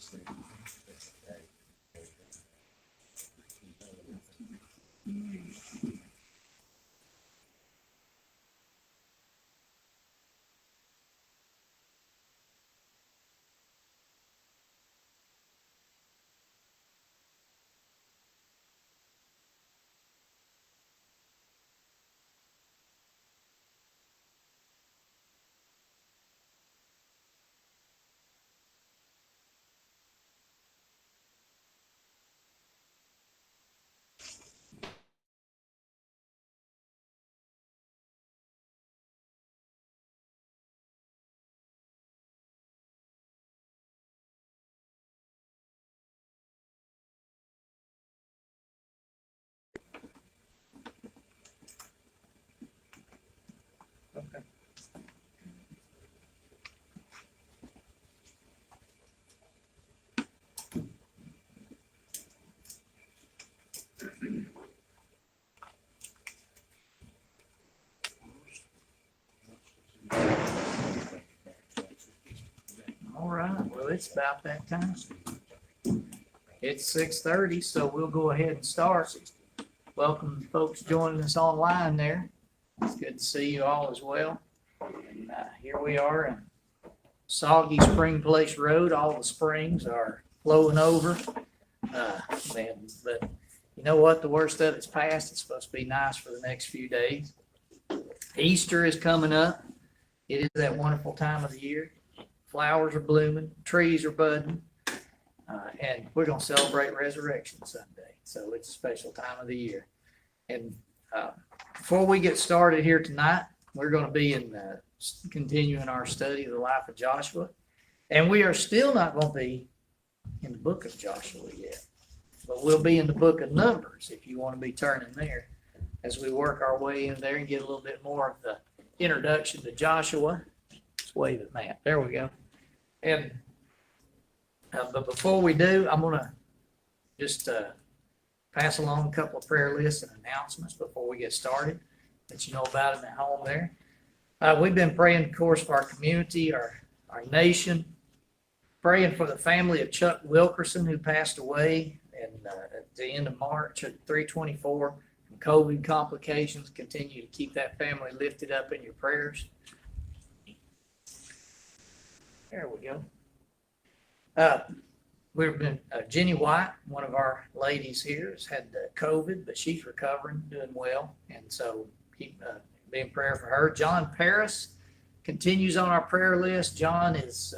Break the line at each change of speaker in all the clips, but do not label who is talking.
Okay. All right, well, it's about that time. It's 6:30, so we'll go ahead and start. Welcome folks joining us online there. It's good to see you all as well. And, here we are in soggy Spring Place Road. All the springs are flowing over. But you know what? The worst of it's past. It's supposed to be nice for the next few days. Easter is coming up. It is that wonderful time of the year. Flowers are blooming, trees are budding, and we're going to celebrate Resurrection Sunday. So it's a special time of the year. And before we get started here tonight, we're going to be continuing our study of the life of Joshua. And we are still not going to be in the book of Joshua yet, but we'll be in the book of Numbers if you want to be turning there as we work our way in there and get a little bit more of the introduction to Joshua. Let's wave at Matt. There we go. And but before we do, I'm going to just pass along a couple of prayer lists and announcements before we get started. Let you know about them at home there. We've been praying, of course, for our community, our nation, praying for the family of Chuck Wilkerson, who passed away at the end of March at 3/24 from COVID complications. Continue to keep that family lifted up in your prayers. There we go. We've been Jenny White, one of our ladies here, has had COVID, but she's recovering, doing well, and so keep be in prayer for her. John Paris continues on our prayer list. John is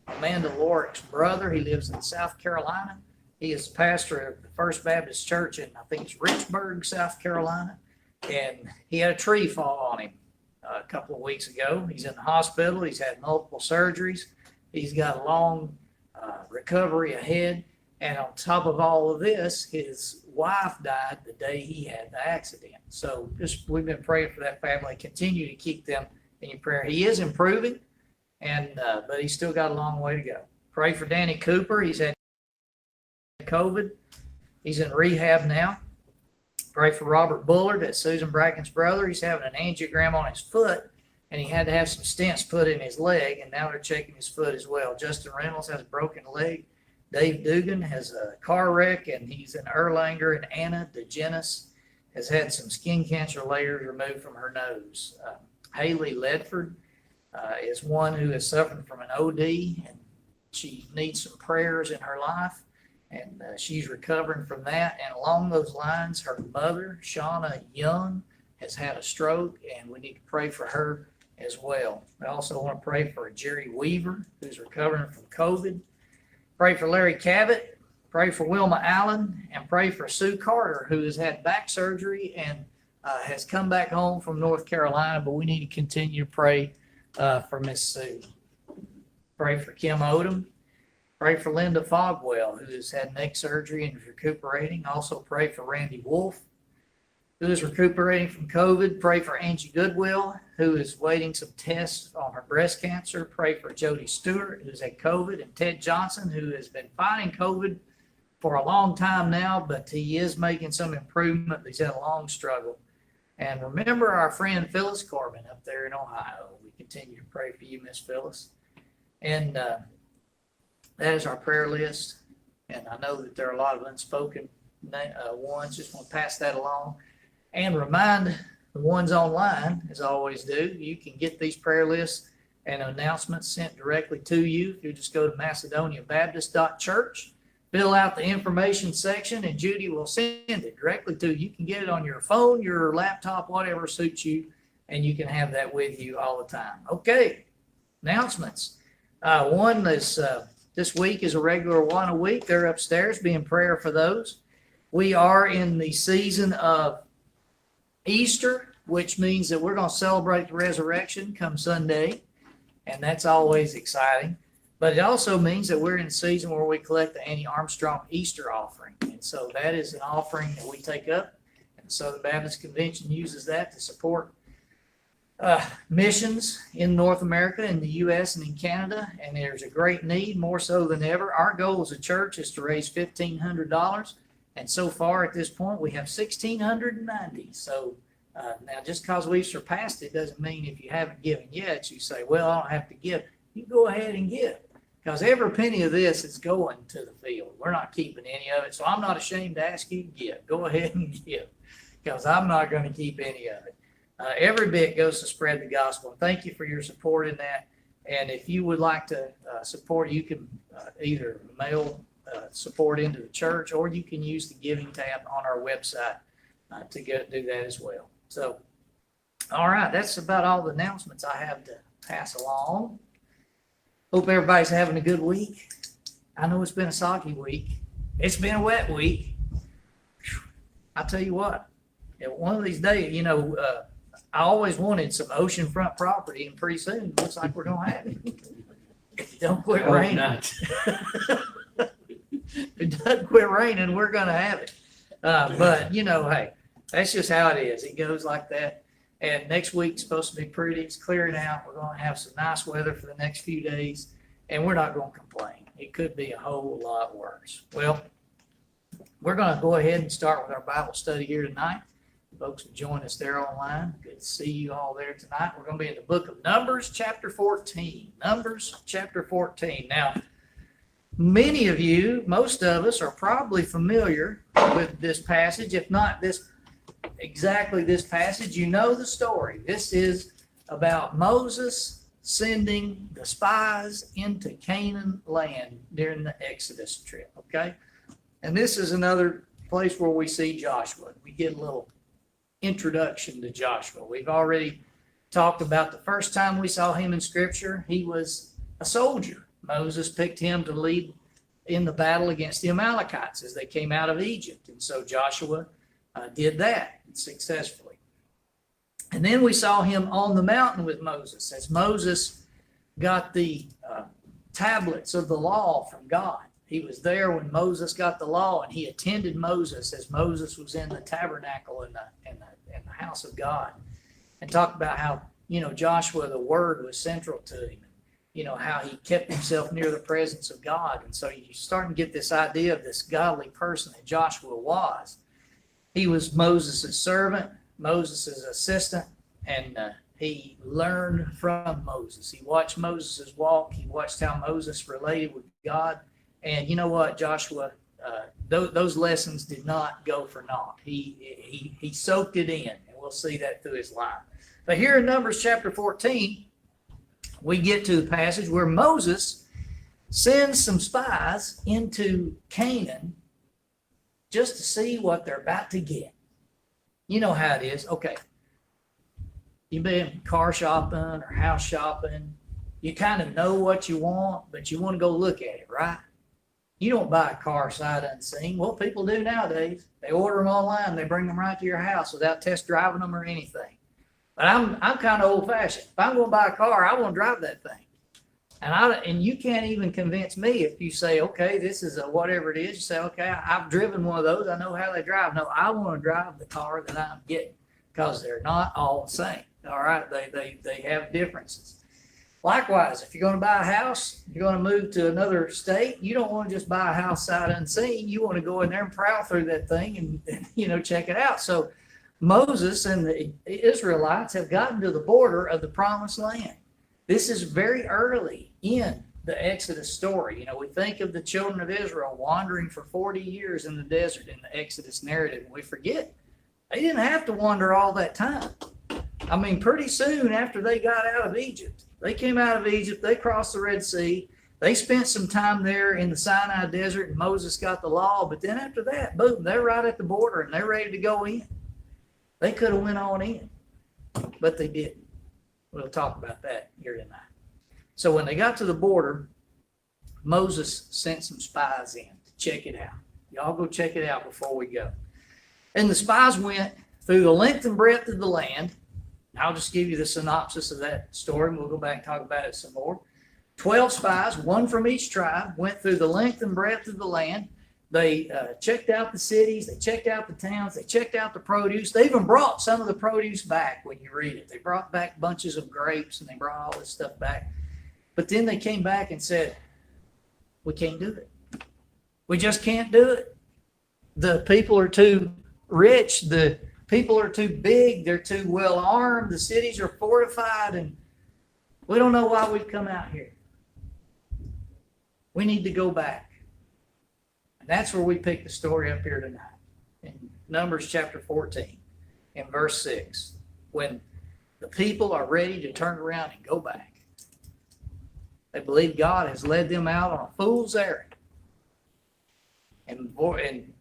Amanda Lorick's brother. He lives in South Carolina. He is pastor of the First Baptist Church in, I think it's Richburg, South Carolina, and he had a tree fall on him a couple of weeks ago. He's in the hospital. He's had multiple surgeries. He's got a long recovery ahead. And on top of all of this, his wife died the day he had the accident. So we've been praying for that family. Continue to keep them in your prayer. He is improving, but he's still got a long way to go. Pray for Danny Cooper. He's had COVID. He's in rehab now. Pray for Robert Bullard, that's Susan Bracken's brother. He's having an angiogram on his foot, and he had to have some stents put in his leg, and now they're checking his foot as well. Justin Reynolds has a broken leg. Dave Dugan has a car wreck, and he's in Erlanger, and Anna DeGenis has had some skin cancer layers removed from her nose. Haley Ledford is one who is suffering from an OD, and she needs some prayers in her life. And she's recovering from that. And along those lines, her mother, Shauna Young, has had a stroke, and we need to pray for her as well. We also want to pray for Jerry Weaver, who's recovering from COVID. Pray for Larry Cabot. Pray for Wilma Allen, and pray for Sue Carter, who has had back surgery and has come back home from North Carolina. But we need to continue to pray for Miss Sue. Pray for Kim Odom. Pray for Linda Fogwell, who has had neck surgery and is recuperating. Also pray for Randy Wolf, who is recuperating from COVID. Pray for Angie Goodwill, who is waiting some tests on her breast cancer. Pray for Jody Stewart, who's had COVID, and Ted Johnson, who has been fighting COVID for a long time now, but he is making some improvement. He's had a long struggle. And remember our friend Phyllis Corbin up there in Ohio. We continue to pray for you, Miss Phyllis. And That is our prayer list. And I know that there are a lot of unspoken ones. Just want to pass that along and remind the ones online, as I always do, you can get these prayer lists and announcements sent directly to you. If you just go to MacedoniaBaptist.church, fill out the information section, and Judy will send it directly to you. You can get it on your phone, your laptop, whatever suits you, and you can have that with you all the time. Okay, announcements. One is this week is a regular Awana week. They're upstairs. Be in prayer for those. We are in the season of Easter, which means that we're going to celebrate the resurrection come Sunday, and that's always exciting. But it also means that we're in a season where we collect the Annie Armstrong Easter offering. And so that is an offering that we take up. And so the Baptist Convention uses that to support missions in North America, in the U.S., and in Canada. And there's a great need, more so than ever. Our goal as a church is to raise $1,500. And so far at this point, we have $1,690. So now just because we've surpassed it doesn't mean if you haven't given yet, you say, well, I don't have to give. You go ahead and give. Because every penny of this is going to the field. We're not keeping any of it. So I'm not ashamed to ask you to give. Go ahead and give. Because I'm not going to keep any of it. Every bit goes to spread the gospel. And thank you for your support in that. And if you would like to support, you can either mail support into the church, or you can use the giving tab on our website to do that as well. So, all right, that's about all the announcements I have to pass along. Hope everybody's having a good week. I know it's been a soggy week. It's been a wet week. I'll tell you what, one of these days, I always wanted some oceanfront property, and pretty soon it looks like we're going to have it. Don't quit raining. If it doesn't quit raining, we're going to have it. But, hey, that's just how it is. It goes like that. And next week's supposed to be pretty. It's clearing out. We're going to have some nice weather for the next few days, and we're not going to complain. It could be a whole lot worse. Well, we're going to go ahead and start with our Bible study here tonight. Folks will join us there online. Good to see you all there tonight. We're going to be in the book of Numbers, chapter 14. Numbers, chapter 14. Now, many of you, most of us, are probably familiar with this passage. If not exactly this passage, you know the story. This is about Moses sending the spies into Canaan land during the Exodus trip, okay? And this is another place where we see Joshua. We get a little introduction to Joshua. We've already talked about the first time we saw him in Scripture. He was a soldier. Moses picked him to lead in the battle against the Amalekites as they came out of Egypt. And so Joshua did that successfully. And then we saw him on the mountain with Moses as Moses got the tablets of the law from God. He was there when Moses got the law, and he attended Moses as Moses was in the tabernacle in the house of God, and talked about how, Joshua, the word was central to him. How he kept himself near the presence of God. And so you're starting to get this idea of this godly person that Joshua was. He was Moses' servant, Moses' assistant, and he learned from Moses. He watched Moses' walk. He watched how Moses related with God. And you know what, Joshua, those lessons did not go for naught. He soaked it in, and we'll see that through his life. But here in Numbers chapter 14, we get to the passage where Moses sends some spies into Canaan just to see what they're about to get. You know how it is. Okay. You've been car shopping or house shopping. You kind of know what you want, but you want to go look at it, right? You don't buy a car sight unseen. What people do nowadays, they order them online. They bring them right to your house without test driving them or anything. But I'm kind of old-fashioned. If I'm going to buy a car, I want to drive that thing. And you can't even convince me if you say, okay, this is a whatever it is. You say, okay, I've driven one of those. I know how they drive. No, I want to drive the car that I'm getting, because they're not all the same. All right, they have differences. Likewise, if you're going to buy a house, you're going to move to another state, you don't want to just buy a house sight unseen. You want to go in there and prowl through that thing and check it out. So Moses and the Israelites have gotten to the border of the promised land. This is very early in the Exodus story. You know, we think of the children of Israel wandering for 40 years in the desert in the Exodus narrative, and we forget they didn't have to wander all that time. I mean, pretty soon after they got out of Egypt, they came out of Egypt, they crossed the Red Sea, they spent some time there in the Sinai desert, and Moses got the law, but then after that, boom, they're right at the border, and they're ready to go in. They could have went on in, but they didn't. We'll talk about that here tonight. So when they got to the border, Moses sent some spies in to check it out. Y'all go check it out before we go. And the spies went through the length and breadth of the land. I'll just give you the synopsis of that story, and we'll go back and talk about it some more. 12 spies, one from each tribe, went through the length and breadth of the land. They checked out the cities, they checked out the towns, they checked out the produce. They even brought some of the produce back when you read it. They brought back bunches of grapes, and they brought all this stuff back. But then they came back and said, we can't do it. We just can't do it. The people are too rich. The people are too big. They're too well armed. The cities are fortified, and we don't know why we've come out here. We need to go back. And that's where we pick the story up here tonight. In Numbers chapter 14, in verse 6, when the people are ready to turn around and go back. They believe God has led them out on a fool's errand. And in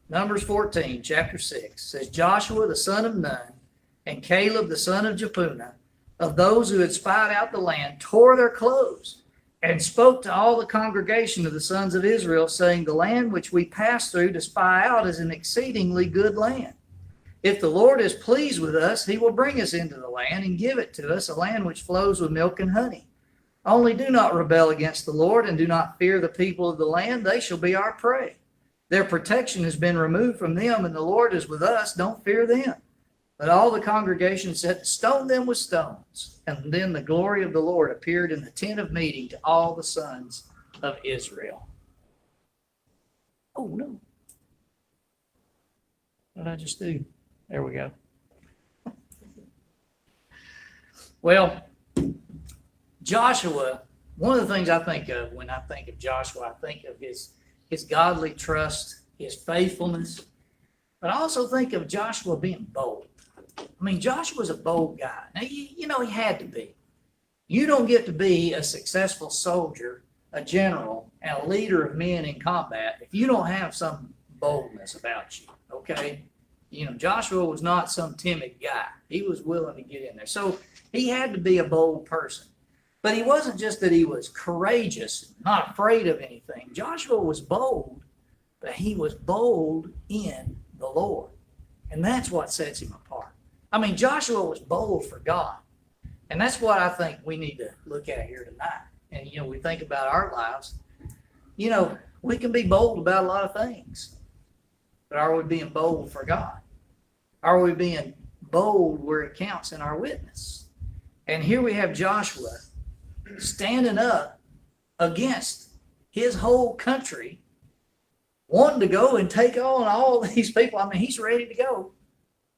Numbers 14, chapter 6, says, Joshua the son of Nun and Caleb the son of Jephunneh, of those who had spied out the land, tore their clothes and spoke to all the congregation of the sons of Israel, saying, the land which we passed through to spy out is an exceedingly good land. If the Lord is pleased with us, he will bring us into the land and give it to us, a land which flows with milk and honey. Only do not rebel against the Lord, and do not fear the people of the land. They shall be our prey. Their protection has been removed from them, and the Lord is with us. Don't fear them. But all the congregation said, stone them with stones. And then the glory of the Lord appeared in the tent of meeting to all the sons of Israel. Oh, no. What did I just do? There we go. Well, Joshua, one of the things I think of when I think of Joshua, I think of his godly trust, his faithfulness, but I also think of Joshua being bold. I mean, Joshua's a bold guy. Now, you know he had to be. You don't get to be a successful soldier, a general, and a leader of men in combat if you don't have some boldness about you, okay? You know, Joshua was not some timid guy. He was willing to get in there. So he had to be a bold person. But he wasn't just that he was courageous, not afraid of anything. Joshua was bold, but he was bold in the Lord. And that's what sets him apart. I mean, Joshua was bold for God. And that's what I think we need to look at here tonight. And, you know, we think about our lives. You know, we can be bold about a lot of things. But are we being bold for God? Are we being bold where it counts in our witness? And here we have Joshua standing up against his whole country, wanting to go and take on all these people. I mean, he's ready to go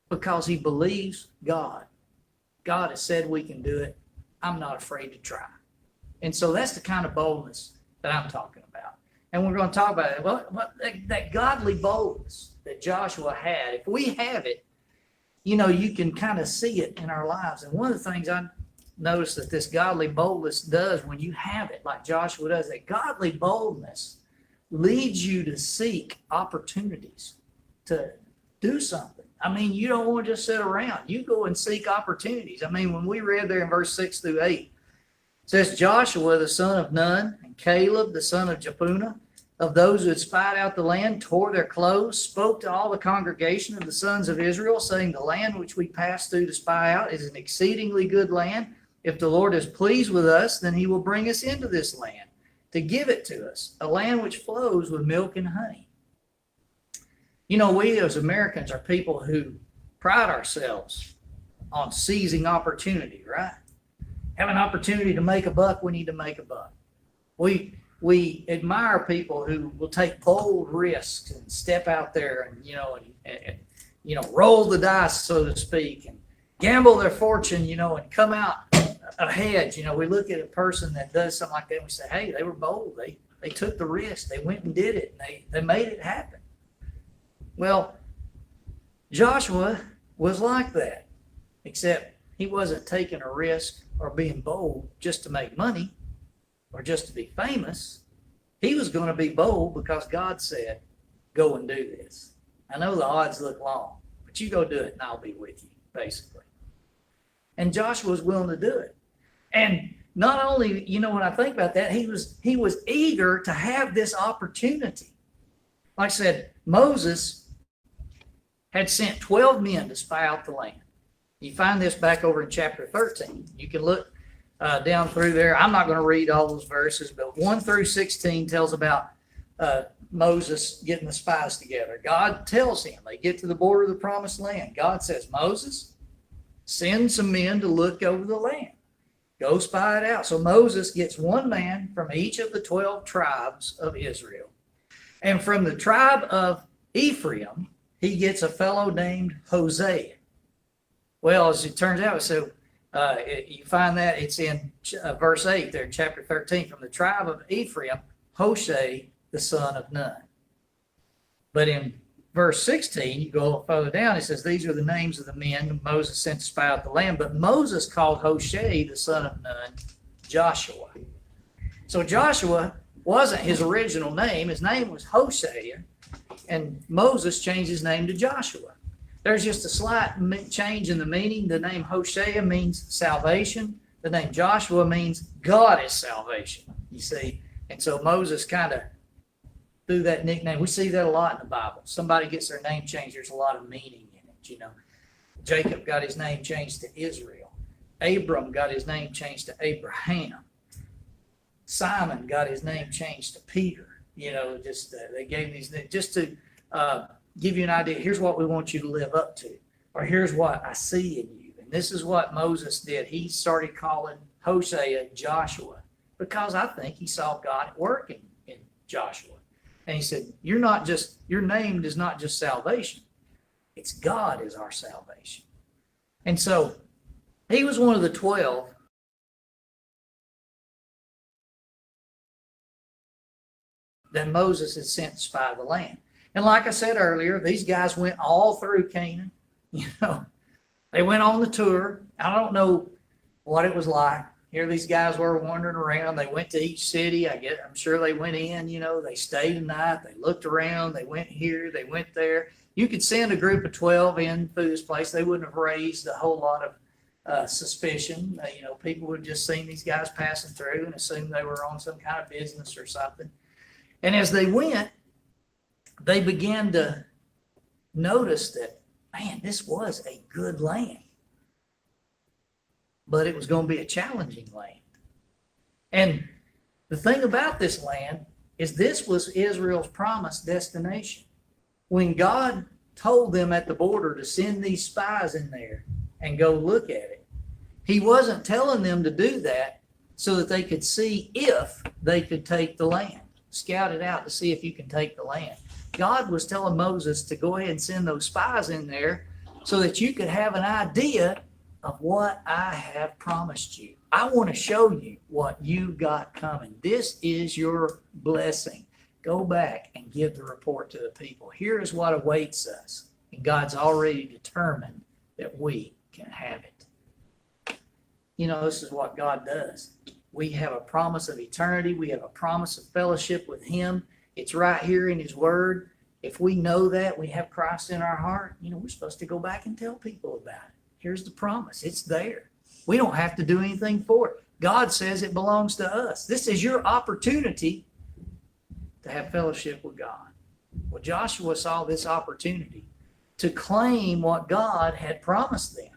because he believes God. God has said we can do it. I'm not afraid to try. And so that's the kind of boldness that I'm talking about. And we're going to talk about it. Well, that godly boldness that Joshua had, if we have it, you know, you can kind of see it in our lives. And one of the things I notice that this godly boldness does when you have it, like Joshua does, that godly boldness leads you to seek opportunities to do something. I mean, you don't want to just sit around. You go and seek opportunities. I mean, when we read there in verse 6 through 8, it says, Joshua, the son of Nun, and Caleb, the son of Jephunneh, of those who had spied out the land, tore their clothes, spoke to all the congregation of the sons of Israel, saying, the land which we passed through to spy out is an exceedingly good land. If the Lord is pleased with us, then he will bring us into this land to give it to us, a land which flows with milk and honey. You know, we as Americans are people who pride ourselves on seizing opportunity, right? Have an opportunity to make a buck, we need to make a buck. We admire people who will take bold risks and step out there and, you know, roll the dice, so to speak, and gamble their fortune, you know, and come out a hedge. You know, we look at a person that does something like that and we say, hey, they were bold. They took the risk. They went and did it. And they made it happen. Well, Joshua was like that, except he wasn't taking a risk or being bold just to make money or just to be famous. He was going to be bold because God said, go and do this. I know the odds look long, but you go do it and I'll be with you, basically. And Joshua was willing to do it. And not only, you know, when I think about that, he was eager to have this opportunity. Like I said, Moses had sent 12 men to spy out the land. You find this back over in chapter 13. You can look down through there. I'm not going to read all those verses, but 1 through 16 tells about Moses getting the spies together. God tells him, they get to the border of the promised land. God says, Moses, send some men to look over the land. Go spy it out. So Moses gets one man from each of the 12 tribes of Israel. And from the tribe of Ephraim, he gets a fellow named Hosea. Well, as it turns out, so you find that it's in verse 8 there in chapter 13. From the tribe of Ephraim, Hosea, the son of Nun. But in verse 16, you go a little further down, it says, these are the names of the men whom Moses sent to spy out the land. But Moses called Hosea, the son of Nun, Joshua. So Joshua wasn't his original name. His name was Hosea, and Moses changed his name to Joshua. There's just a slight change in the meaning. The name Hosea means salvation. The name Joshua means God is salvation, you see. And so Moses kind of threw that nickname. We see that a lot in the Bible. Somebody gets their name changed, there's a lot of meaning in it, you know. Jacob got his name changed to Israel. Abram got his name changed to Abraham. Simon got his name changed to Peter. You know, just they gave these names just to give you an idea. Here's what we want you to live up to, or here's what I see in you. And this is what Moses did. He started calling Hosea Joshua because I think he saw God working in Joshua. And he said, your name is not just salvation. It's God is our salvation. And so he was one of the 12 that Moses had sent to spy the land. And like I said earlier, these guys went all through Canaan. You know, they went on the tour. I don't know what it was like. Here these guys were wandering around. They went to each city. I'm sure they went in, you know, they stayed a night. They looked around. They went here. They went there. You could send a group of 12 in through this place. They wouldn't have raised a whole lot of suspicion. You know, people would have just seen these guys passing through and assumed they were on some kind of business or something. And as they went, they began to notice that, man, this was a good land. But it was going to be a challenging land. And the thing about this land is this was Israel's promised destination. When God told them at the border to send these spies in there and go look at it, he wasn't telling them to do that so that they could see if they could take the land. Scout it out to see if you can take the land. God was telling Moses to go ahead and send those spies in there so that you could have an idea of what I have promised you. I want to show you what you got coming. This is your blessing. Go back and give the report to the people. Here is what awaits us. And God's already determined that we can have it. You know, this is what God does. We have a promise of eternity. We have a promise of fellowship with Him. It's right here in His Word. If we know that, we have Christ in our heart, you know, we're supposed to go back and tell people about it. Here's the promise. It's there. We don't have to do anything for it. God says it belongs to us. This is your opportunity to have fellowship with God. Well, Joshua saw this opportunity to claim what God had promised them.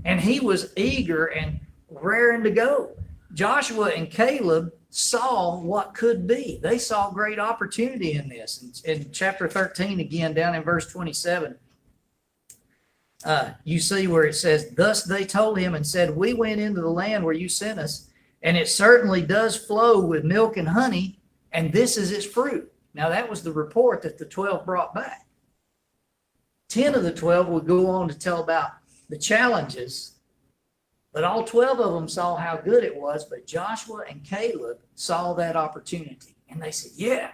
And he was eager and raring to go. Joshua and Caleb saw what could be. They saw great opportunity in this. In chapter 13, again, down in verse 27, you see where it says, thus they told him and said, we went into the land where you sent us, and it certainly does flow with milk and honey, and this is its fruit. Now that was the report that the 12 brought back. 10 of the 12 would go on to tell about the challenges But all 12 of them saw how good it was, but Joshua and Caleb saw that opportunity. And they said, yeah,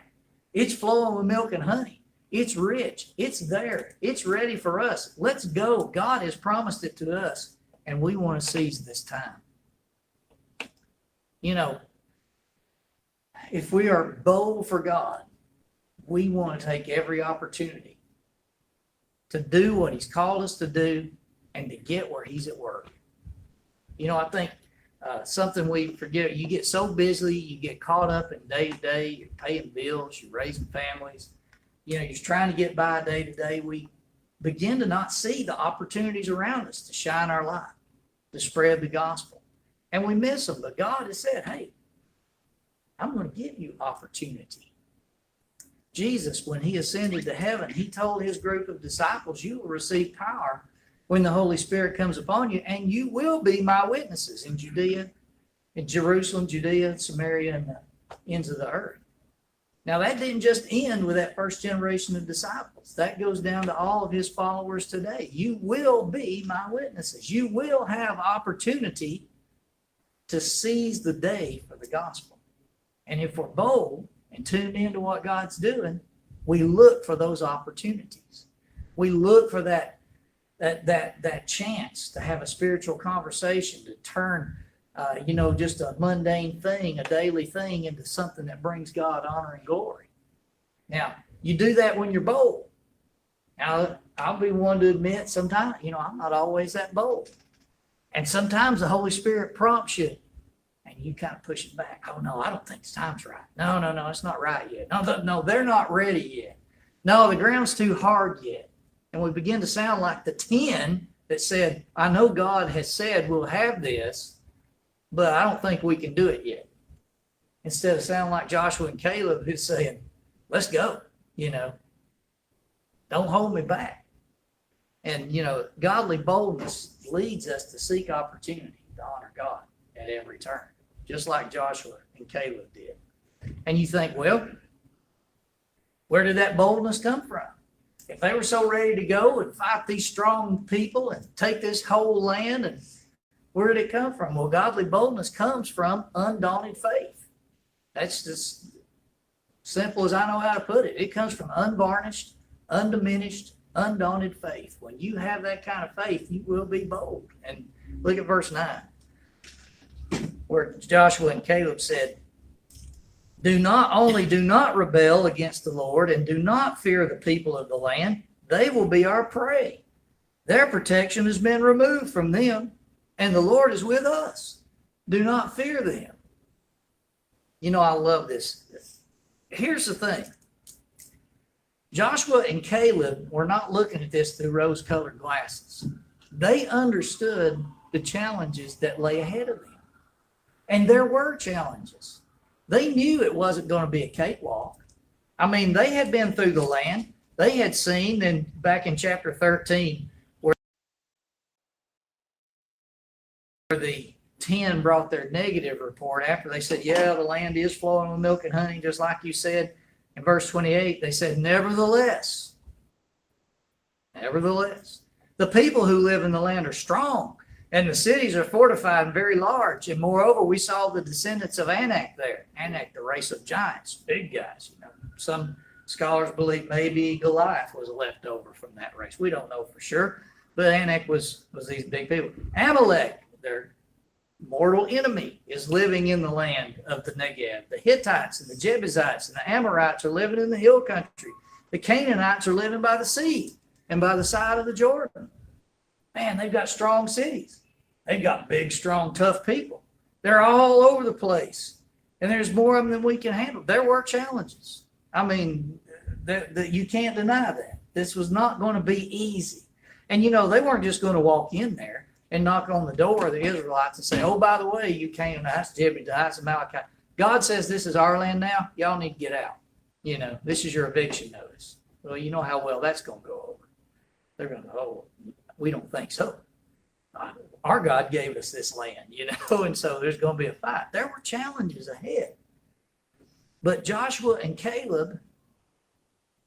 it's flowing with milk and honey. It's rich. It's there. It's ready for us. Let's go. God has promised it to us, and we want to seize this time. You know, if we are bold for God, we want to take every opportunity to do what He's called us to do and to get where He's at work. You know, I think something we forget, you get so busy, you get caught up in day to day, you're paying bills, you're raising families, you know, you're trying to get by day to day. We begin to not see the opportunities around us to shine our light, to spread the gospel. And we miss them. But God has said, hey, I'm going to give you opportunity. Jesus, when He ascended to heaven, He told His group of disciples, you will receive power when the Holy Spirit comes upon you, and you will be my witnesses in Judea, in Jerusalem, Judea, Samaria, and the ends of the earth. Now, that didn't just end with that first generation of disciples. That goes down to all of His followers today. You will be my witnesses. You will have opportunity to seize the day for the gospel. And if we're bold and tuned into what God's doing, we look for those opportunities. We look for that chance to have a spiritual conversation, to turn, just a mundane thing, a daily thing, into something that brings God honor and glory. Now, you do that when you're bold. Now, I'll be one to admit sometimes, I'm not always that bold. And sometimes the Holy Spirit prompts you, and you kind of push it back. Oh, no, I don't think the time's right. No, it's not right yet. No, they're not ready yet. No, the ground's too hard yet. And we begin to sound like the 10 that said, I know God has said we'll have this, but I don't think we can do it yet. Instead of sounding like Joshua and Caleb who's saying, let's go, don't hold me back. And, godly boldness leads us to seek opportunity to honor God at every turn, just like Joshua and Caleb did. And you think, well, where did that boldness come from? If they were so ready to go and fight these strong people and take this whole land, and where did it come from? Well, godly boldness comes from undaunted faith. That's just simple as I know how to put it. It comes from unvarnished, undiminished, undaunted faith. When you have that kind of faith, you will be bold. And look at verse 9, where Joshua and Caleb said, do not rebel against the Lord, and do not fear the people of the land. They will be our prey. Their protection has been removed from them, and the Lord is with us. Do not fear them. I love this. Here's the thing. Joshua and Caleb were not looking at this through rose-colored glasses. They understood the challenges that lay ahead of them. And there were challenges. They knew it wasn't going to be a cakewalk. I mean, they had been through the land. They had seen, back in chapter 13, where the 10 brought their negative report after they said, yeah, the land is flowing with milk and honey, just like you said. In verse 28, they said, nevertheless, the people who live in the land are strong, and the cities are fortified and very large. And moreover, we saw the descendants of Anak there. Anak, the race of giants, big guys. Some scholars believe maybe Goliath was a leftover from that race. We don't know for sure, but Anak was these big people. Amalek, their mortal enemy, is living in the land of the Negev. The Hittites and the Jebusites and the Amorites are living in the hill country. The Canaanites are living by the sea and by the side of the Jordan. Man, they've got strong cities. They've got big, strong, tough people. They're all over the place. And there's more of them than we can handle. There were challenges. I mean, you can't deny that. This was not going to be easy. And, they weren't just going to walk in there and knock on the door of the Israelites and say, oh, by the way, you Canaanites, Jebusites, Amalekites. God says this is our land now. Y'all need to get out. This is your eviction notice. Well, you know how well that's going to go over. They're going to go, oh, we don't think so. Our God gave us this land, and so there's going to be a fight. There were challenges ahead. But Joshua and Caleb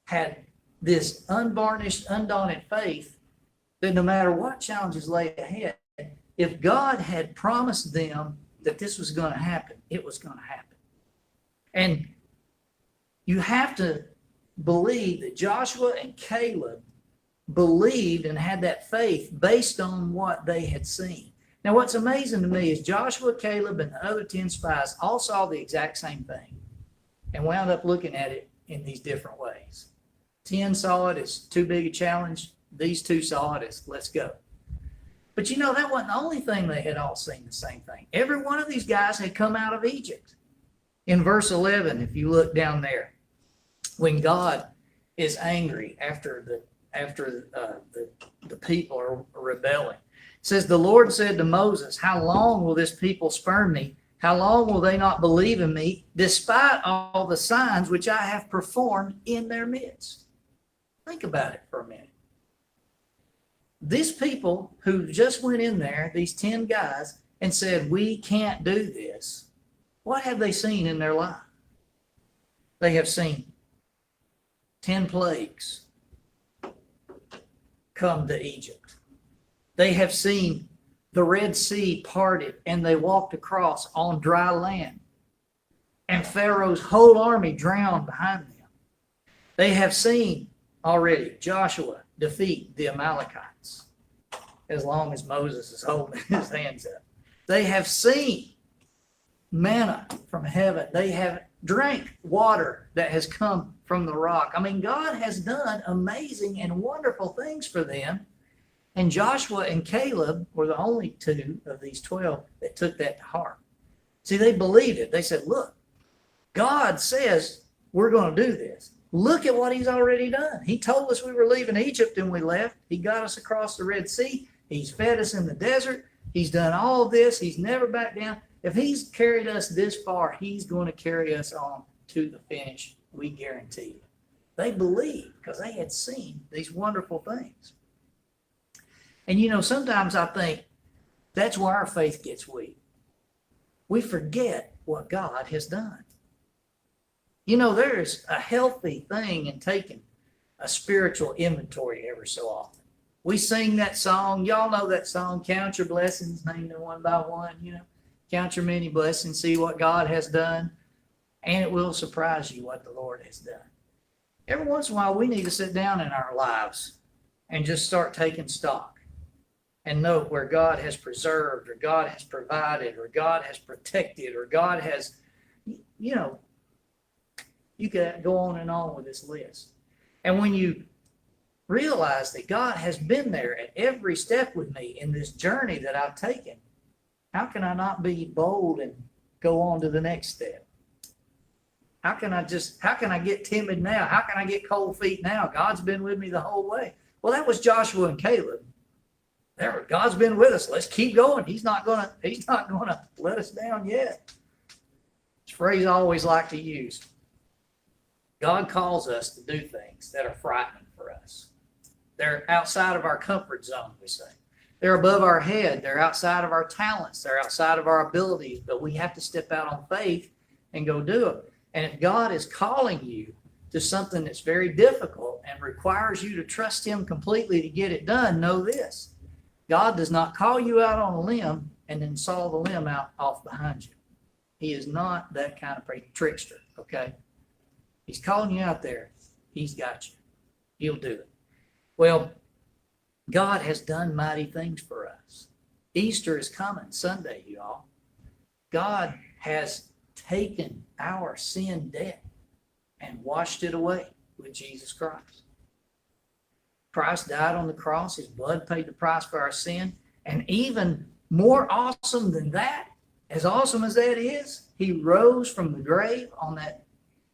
had this unvarnished, undaunted faith that no matter what challenges lay ahead, if God had promised them that this was going to happen, it was going to happen. And you have to believe that Joshua and Caleb believed and had that faith based on what they had seen. Now, what's amazing to me is Joshua, Caleb, and the other 10 spies all saw the exact same thing and wound up looking at it in these different ways. 10 saw it as too big a challenge. These 2 saw it as let's go. But that wasn't the only thing they had all seen the same thing. Every one of these guys had come out of Egypt. In verse 11, if you look down there, when God is angry after the people are rebelling, it says, the Lord said to Moses, how long will this people spurn me? How long will they not believe in me, despite all the signs which I have performed in their midst? Think about it for a minute. These people who just went in there, these 10 guys, and said, we can't do this, what have they seen in their life? They have seen 10 plagues come to Egypt. They have seen the Red Sea parted and they walked across on dry land. And Pharaoh's whole army drowned behind them. They have seen already Joshua defeat the Amalekites as long as Moses is holding his hands up. They have seen manna from heaven. They have drank water that has come from the rock. I mean, God has done amazing and wonderful things for them. And Joshua and Caleb were the only 2 of these 12 that took that to heart. See, they believed it. They said, look, God says we're going to do this. Look at what he's already done. He told us we were leaving Egypt and we left. He got us across the Red Sea. He's fed us in the desert. He's done all of this. He's never backed down. If he's carried us this far, he's going to carry us on to the finish. We guarantee it. They believed because they had seen these wonderful things. And sometimes I think that's where our faith gets weak. We forget what God has done. There's a healthy thing in taking a spiritual inventory every so often. We sing that song. Y'all know that song, Count Your Blessings, name them one by one. Count your many blessings, see what God has done, and it will surprise you what the Lord has done. Every once in a while, we need to sit down in our lives and just start taking stock and note where God has preserved or God has provided or God has protected or God has, you could go on and on with this list. And when you realize that God has been there at every step with me in this journey that I've taken, how can I not be bold and go on to the next step? How can I get timid now? How can I get cold feet now? God's been with me the whole way. Well, that was Joshua and Caleb. God's been with us. Let's keep going. He's not gonna let us down yet. It's a phrase I always like to use. God calls us to do things that are frightening for us. They're outside of our comfort zone, we say. They're above our head. They're outside of our talents. They're outside of our abilities, but we have to step out on faith and go do it. And if God is calling you to something that's very difficult and requires you to trust him completely to get it done, know this. God does not call you out on a limb and then saw the limb out off behind you. He is not that kind of trickster, okay? He's calling you out there. He's got you. He'll do it. Well, God has done mighty things for us. Easter is coming Sunday, y'all. God has taken our sin debt and washed it away with Jesus Christ. Christ died on the cross. His blood paid the price for our sin. And even more awesome than that, as awesome as that is, he rose from the grave on that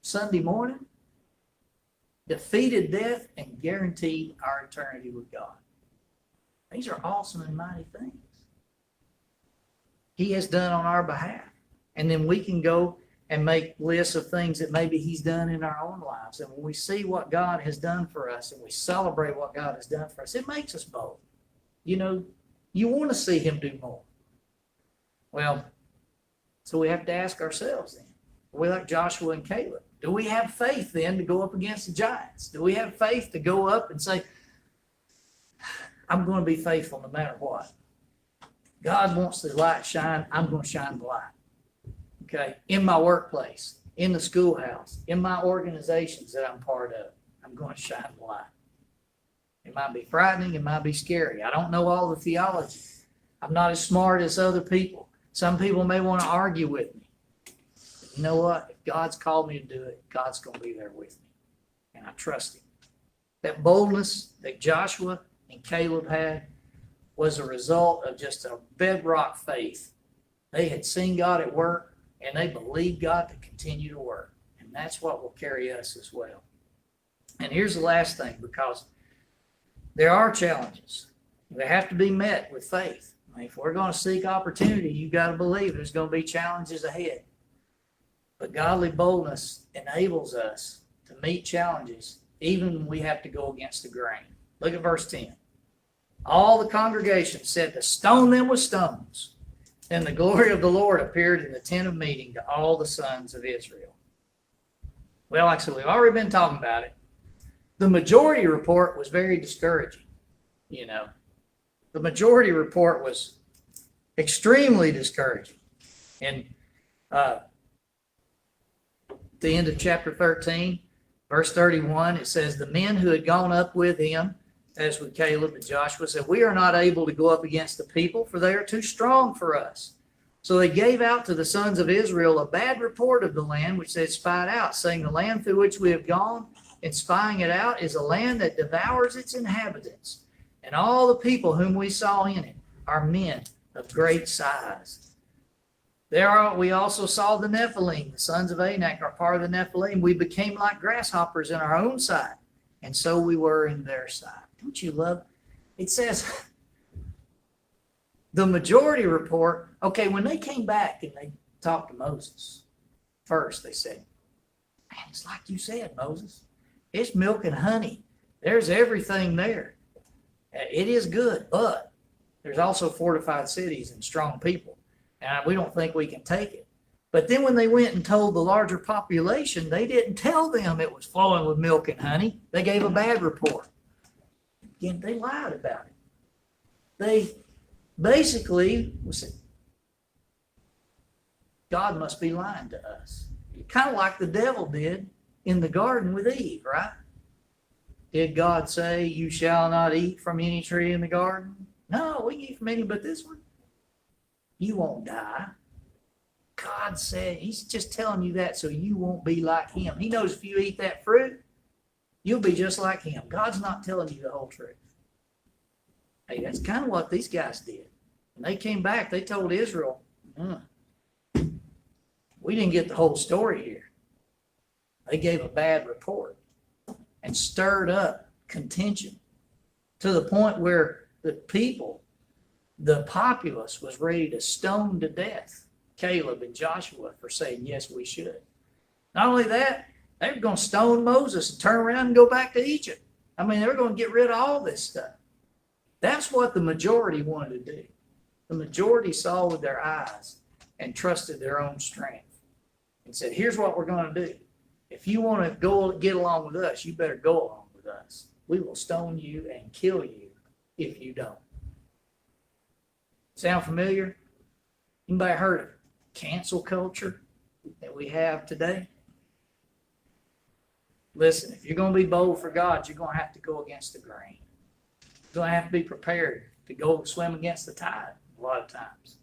Sunday morning, defeated death, and guaranteed our eternity with God. These are awesome and mighty things he has done on our behalf. And then we can go and make lists of things that maybe he's done in our own lives. And when we see what God has done for us and we celebrate what God has done for us, it makes us bold. You want to see him do more. Well, so we have to ask ourselves then, are we like Joshua and Caleb? Do we have faith then to go up against the giants? Do we have faith to go up and say, I'm going to be faithful no matter what? God wants the light shine. I'm going to shine the light. Okay? In my workplace, in the schoolhouse, in my organizations that I'm part of, I'm going to shine the light. It might be frightening. It might be scary. I don't know all the theology. I'm not as smart as other people. Some people may want to argue with me. But you know what? If God's called me to do it, God's going to be there with me. And I trust him. That boldness that Joshua and Caleb had was a result of just a bedrock faith. They had seen God at work, and they believed God to continue to work. And that's what will carry us as well. And here's the last thing, because there are challenges. They have to be met with faith. I mean, if we're going to seek opportunity, you've got to believe there's going to be challenges ahead. But godly boldness enables us to meet challenges even when we have to go against the grain. Look at verse 10. All the congregation said to stone them with stones. Then the glory of the Lord appeared in the tent of meeting to all the sons of Israel. Well, like I said, we've already been talking about it. The majority report was very discouraging. The majority report was extremely discouraging. And at the end of chapter 13, verse 31, it says, the men who had gone up with him, as with Caleb and Joshua, said, we are not able to go up against the people, for they are too strong for us. So they gave out to the sons of Israel a bad report of the land which they had spied out, saying, the land through which we have gone and spying it out is a land that devours its inhabitants. And all the people whom we saw in it are men of great size. We also saw the Nephilim, the sons of Anak are part of the Nephilim. We became like grasshoppers in our own sight, and so we were in their sight. Don't you love it? It says, the majority report, okay, when they came back and they talked to Moses, first they said, man, it's like you said, Moses. It's milk and honey. There's everything there. It is good, but there's also fortified cities and strong people. And we don't think we can take it. But then when they went and told the larger population, they didn't tell them it was flowing with milk and honey. They gave a bad report. Again, they lied about it. They basically said, God must be lying to us. Kind of like the devil did in the garden with Eve, right? Did God say, you shall not eat from any tree in the garden? No, we can eat from any but this one. You won't die. God said, he's just telling you that so you won't be like him. He knows if you eat that fruit, you'll be just like him. God's not telling you the whole truth. Hey, that's kind of what these guys did. When they came back, they told Israel, we didn't get the whole story here. They gave a bad report and stirred up contention to the point where the people, the populace, was ready to stone to death Caleb and Joshua for saying, yes, we should. Not only that, they were going to stone Moses and turn around and go back to Egypt. I mean, they were going to get rid of all this stuff. That's what the majority wanted to do. The majority saw with their eyes and trusted their own strength and said, here's what we're going to do. If you want to go get along with us, you better go along with us. We will stone you and kill you if you don't. Sound familiar? Anybody heard of cancel culture that we have today? Listen, if you're going to be bold for God, you're going to have to go against the grain. You're going to have to be prepared to go swim against the tide a lot of times.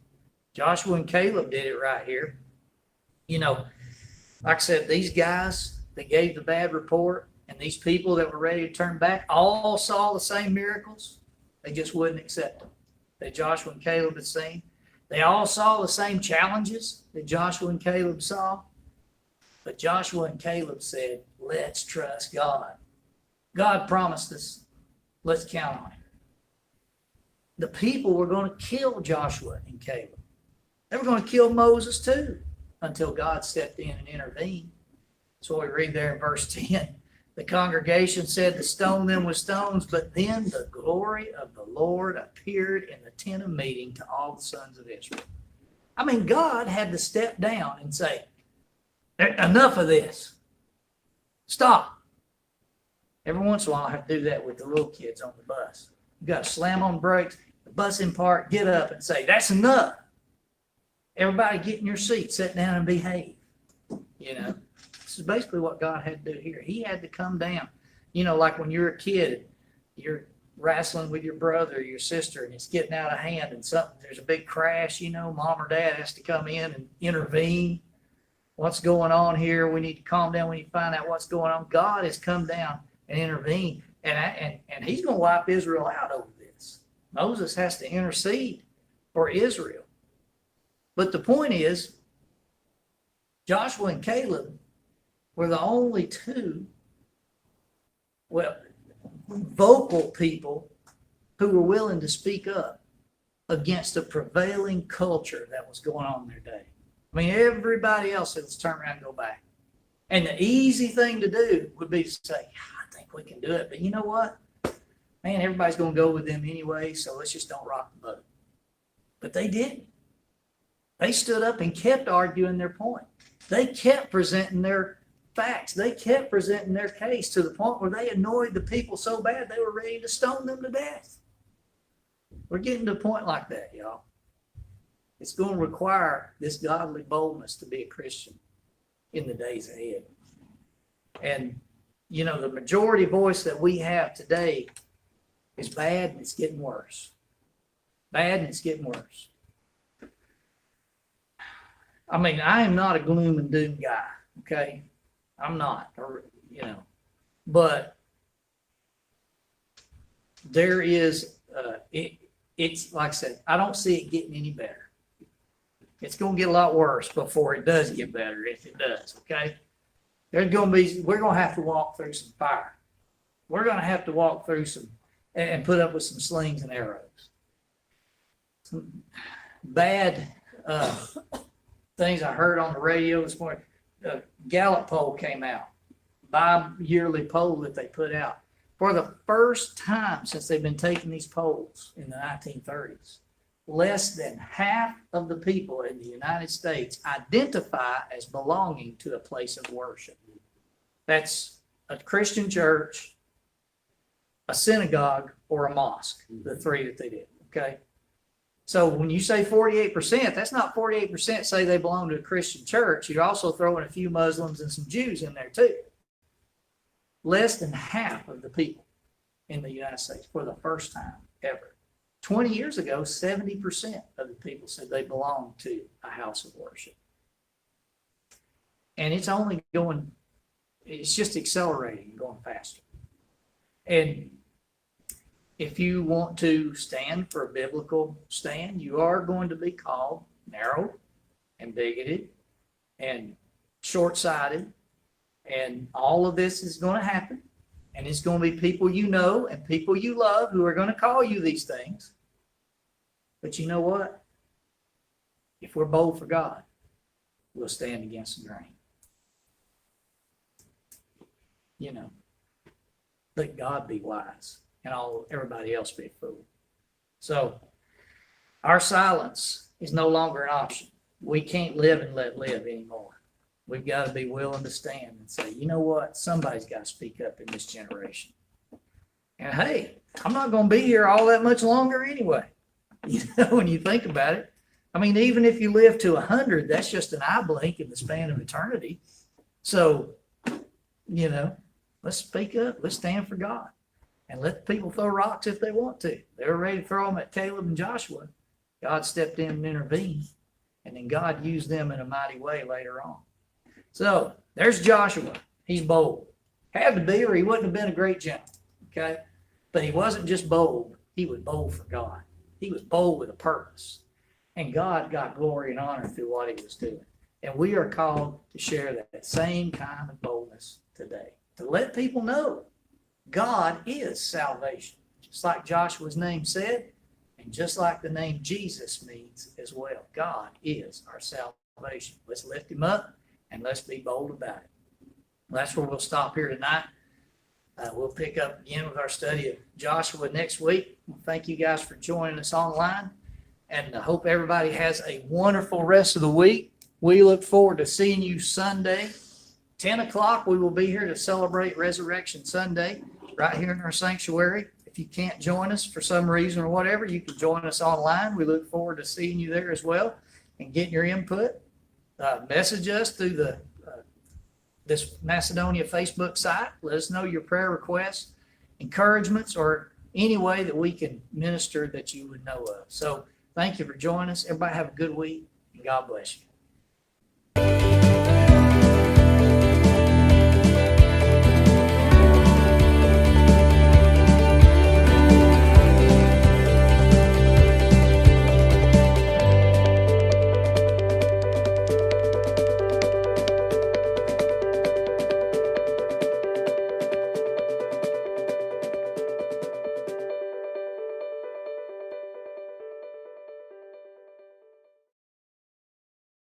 Joshua and Caleb did it right here. Like I said, these guys that gave the bad report and these people that were ready to turn back all saw the same miracles. They just wouldn't accept them that Joshua and Caleb had seen. They all saw the same challenges that Joshua and Caleb saw. But Joshua and Caleb said, let's trust God. God promised us. Let's count on him. The people were going to kill Joshua and Caleb. They were going to kill Moses too, until God stepped in and intervened. That's what we read there in verse 10. The congregation said to stone them with stones, but then the glory of the Lord appeared in the tent of meeting to all the sons of Israel. I mean, God had to step down and say, enough of this. Stop. Every once in a while, I have to do that with the little kids on the bus. You got to slam on brakes the busing part, get up and say, that's enough. Everybody get in your seat, sit down and behave. You know, this is basically what God had to do here. He had to come down. You know, like when you're a kid, you're wrestling with your brother or your sister and it's getting out of hand and there's a big crash, you know, mom or dad has to come in and intervene. What's going on here? We need to calm down. We need to find out what's going on. God has come down and intervened, and he's going to wipe Israel out over this. Moses has to intercede for Israel. But the point is, Joshua and Caleb were the only two, vocal people who were willing to speak up against the prevailing culture that was going on in their day. I mean, everybody else said, let's turn around and go back. And the easy thing to do would be to say, I think we can do it. But you know what? Man, everybody's going to go with them anyway, so let's just don't rock the boat. But they didn't. They stood up and kept arguing their point. They kept presenting their facts. They kept presenting their case to the point where they annoyed the people so bad they were ready to stone them to death. We're getting to a point like that, y'all. It's going to require this godly boldness to be a Christian in the days ahead. And, you know, the majority voice that we have today is bad and it's getting worse. Bad and it's getting worse. I mean, I am not a gloom and doom guy, okay? I'm not, you know. But there is, it's like I said, I don't see it getting any better. It's going to get a lot worse before it does get better, if it does, okay? We're going to have to walk through some fire. We're going to have to walk through some, and put up with some slings and arrows. Some bad things I heard on the radio this morning. The Gallup poll came out, bi-yearly poll that they put out. For the first time since they've been taking these polls in the 1930s, less than half of the people in the United States identify as belonging to a place of worship. That's a Christian church, a synagogue, or a mosque, the three that they did, okay? So when you say 48%, that's not 48% say they belong to a Christian church. You're also throwing a few Muslims and some Jews in there too. Less than half of the people in the United States for the first time ever. 20 years ago, 70% of the people said they belonged to a house of worship. And it's only going, it's just accelerating and going faster. And if you want to stand for a biblical stand, you are going to be called narrow and bigoted and short-sighted. And all of this is going to happen. And it's going to be people you know and people you love who are going to call you these things. But you know what? If we're bold for God, we'll stand against the grain. You know, let God be wise and everybody else be a fool. So our silence is no longer an option. We can't live and let live anymore. We've got to be willing to stand and say, you know what? Somebody's got to speak up in this generation. And hey, I'm not going to be here all that much longer anyway. You know, when you think about it. I mean, even if you live to 100, that's just an eye blink in the span of eternity. So, you know, let's speak up. Let's stand for God. And let people throw rocks if they want to. They were ready to throw them at Caleb and Joshua. God stepped in and intervened. And then God used them in a mighty way later on. So there's Joshua. He's bold. Had to be, or he wouldn't have been a great general. Okay? But he wasn't just bold. He was bold for God. He was bold with a purpose. And God got glory and honor through what he was doing. And we are called to share that same kind of boldness today. To let people know God is salvation. Just like Joshua's name said, and just like the name Jesus means as well. God is our salvation. Let's lift him up and let's be bold about it. Well, that's where we'll stop here tonight. We'll pick up again with our study of Joshua next week. Well, thank you guys for joining us online. And I hope everybody has a wonderful rest of the week. We look forward to seeing you Sunday. 10 o'clock, we will be here to celebrate Resurrection Sunday right here in our sanctuary. If you can't join us for some reason or whatever, you can join us online. We look forward to seeing you there as well and getting your input. Message us through this Macedonia Facebook site. Let us know your prayer requests, encouragements, or any way that we can minister that you would know of. So thank you for joining us. Everybody have a good week, and God bless you.